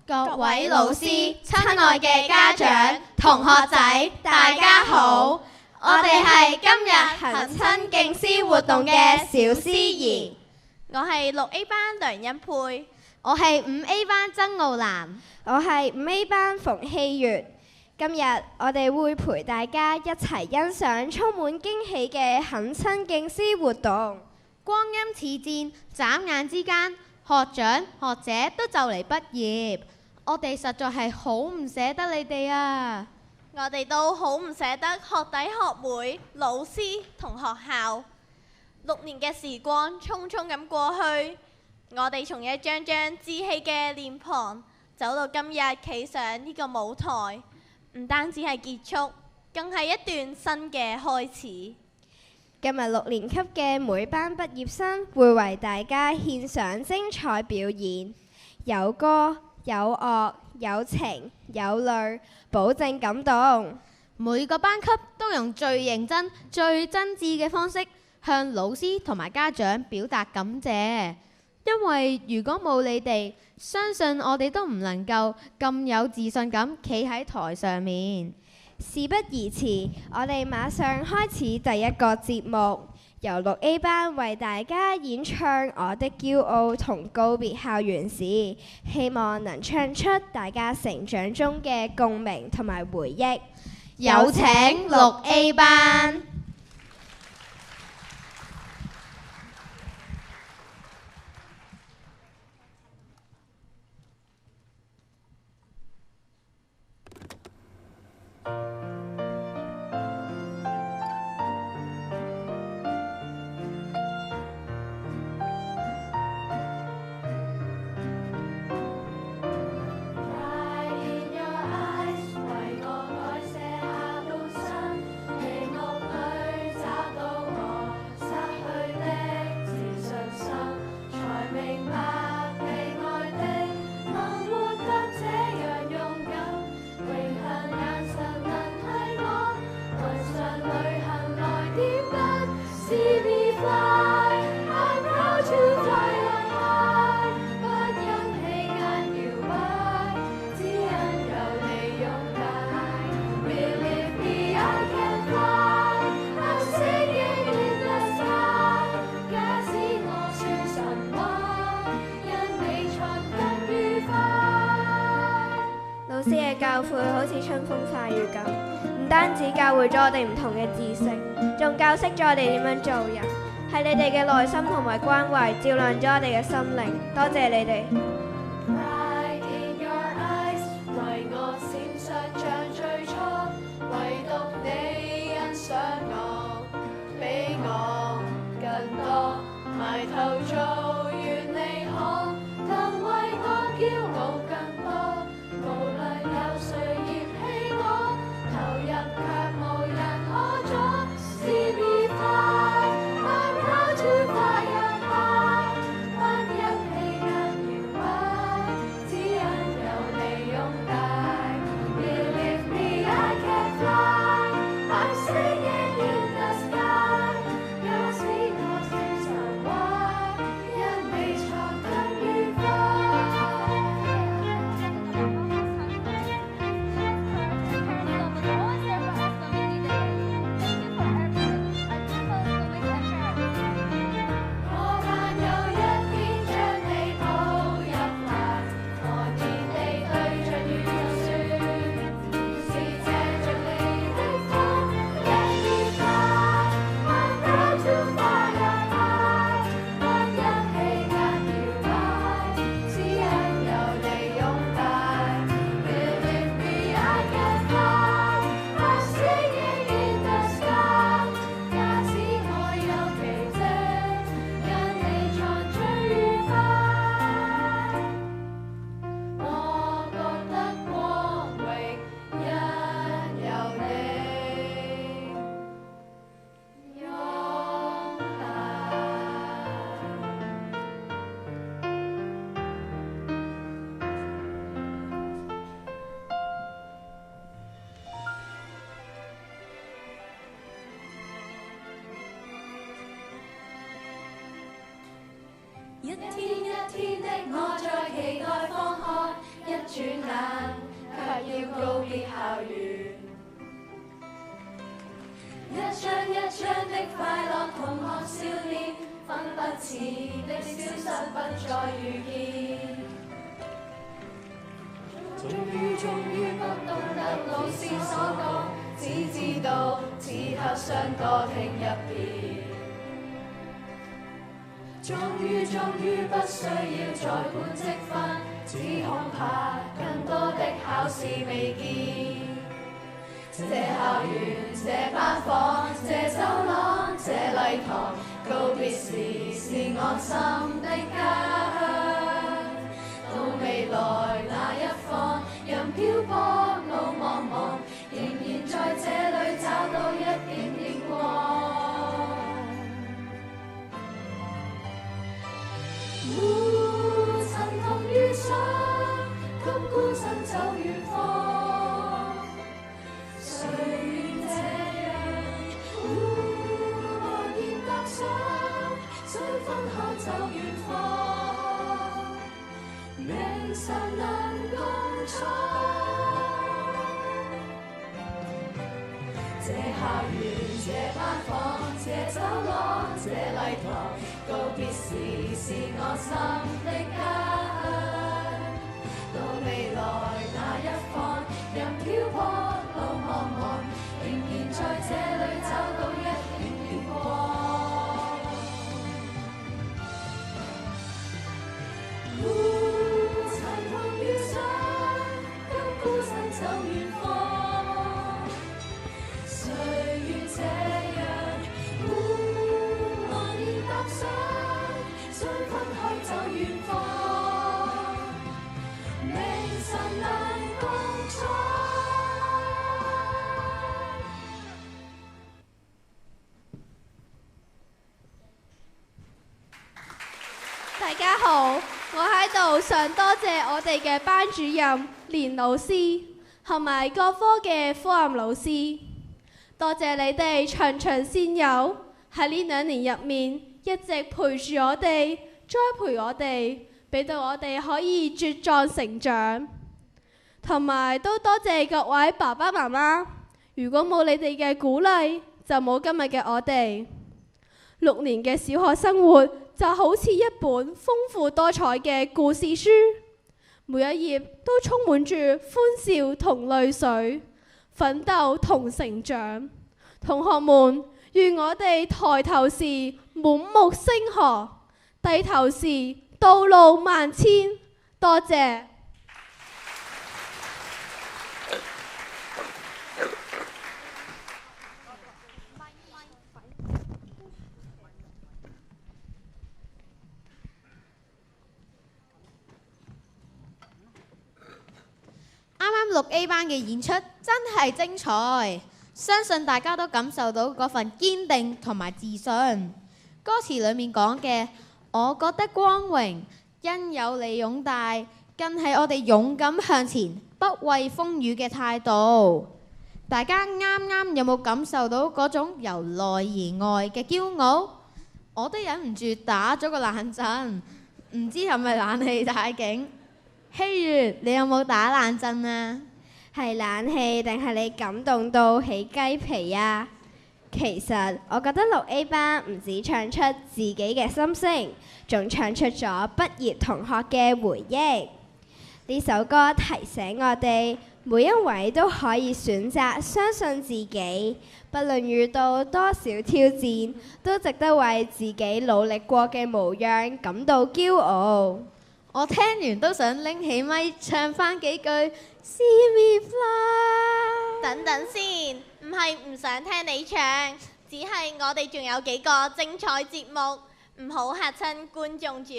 各位老師、親愛嘅家長、同學仔，大家好！我哋係今日行親敬師活動嘅小司儀。我係6A 班梁欣佩，我係5A 班曾傲南，我係5A 班馮希月。今日我哋會陪大家一齊欣賞充滿驚喜嘅行親敬師活動。光陰似箭，眨眼之間，學長學姐都就嚟畢業，我哋實在係好唔捨得你哋啊！我哋都好唔捨得學弟學妹、老師同學校。6年嘅時光匆匆咁過去，我哋從一張張稚氣嘅臉龐走到今日企上呢個舞台，唔單止係結束，更係一段新嘅開始。今日6年級嘅每班畢業生會為大家獻上精彩表演，有歌、有樂、有情、有淚，保證感動。每個班級都用最認真、最真摯嘅方式向老師同埋家長表達感謝，因為如果冇你哋，相信我哋都唔能夠咁有自信咁企喺台上面。事不宜遲，我哋馬上開始第一個節目，由6A 班為大家演唱《我的驕傲》同告別校園史，希望能唱出大家成長中嘅共鳴同埋回憶。有請6A 班。老師嘅教誨好似春風化雨咁，唔單止教會咗我哋唔同嘅知識，仲教識咗我哋點樣做人。係你哋嘅耐心同埋關懷，照亮咗我哋嘅心靈。多謝你哋。一天一天的我在期待放學，一轉眼卻要告別校園。一張一張的快樂同學笑臉，分不似的消失不再遇見。終於不懂得老師所講，只知道此刻想多聽一遍。終於不需要再管積分，只恐怕更多的考試未見。這校園，這班房，這走廊，這禮堂，告別時是我心的家鄉。到未來那一方，任漂泊路茫茫，仍然在這裏找到一點點光。曾同遇上，今孤身走遠方。誰願這樣茫然踏上，雖分開走遠方，明晨能共闖。這校園，這班房，這走廊，這禮堂，告別時是我心的家鄉。到未來那一方，任漂泊路茫茫，仍然在這裏找到一點點光。曾同遇上，今孤身走遠方。誰願這樣茫然踏上，雖分開走遠方，明晨能共闖。大家好，我喺度想多謝我哋嘅班主任連老師，同埋各科嘅科任老師。多謝你哋循循善誘，喺呢2年入面一直陪住我哋，栽培我哋，俾到我哋可以茁壯成長。同埋都多謝各位爸爸媽媽，如果冇你哋嘅鼓勵，就冇今日嘅我哋。6年嘅小學生活就好似一本豐富多彩嘅故事書，每一頁都充滿住歡笑同淚水，奮鬥同成長。同學們，願我哋抬頭時滿目星河，低頭時道路萬千。多謝。啱啱6A 班嘅演出真係精彩，相信大家都感受到嗰份堅定同埋自信。歌詞裡面講嘅，我覺得光榮，因有你擁戴，更係我哋勇敢向前，不畏風雨嘅態度。大家啱啱有冇感受到嗰種由內而外嘅驕傲？我都忍唔住打咗個冷震，唔知係咪冷氣太勁？希月，你有冇打冷震啊？係冷氣定係你感動到起雞皮啊？其實我覺得6A 班唔止唱出自己嘅心聲，仲唱出咗畢業同學嘅回憶。呢首歌提醒我哋，每一位都可以選擇相信自己，不論遇到多少挑戰，都值得為自己努力過嘅模樣感到驕傲。我聽完都想拎起咪唱返幾句 See me fly。等等先，唔係唔想聽你唱，只係我哋仲有幾個精彩節目，唔好嚇親觀眾住。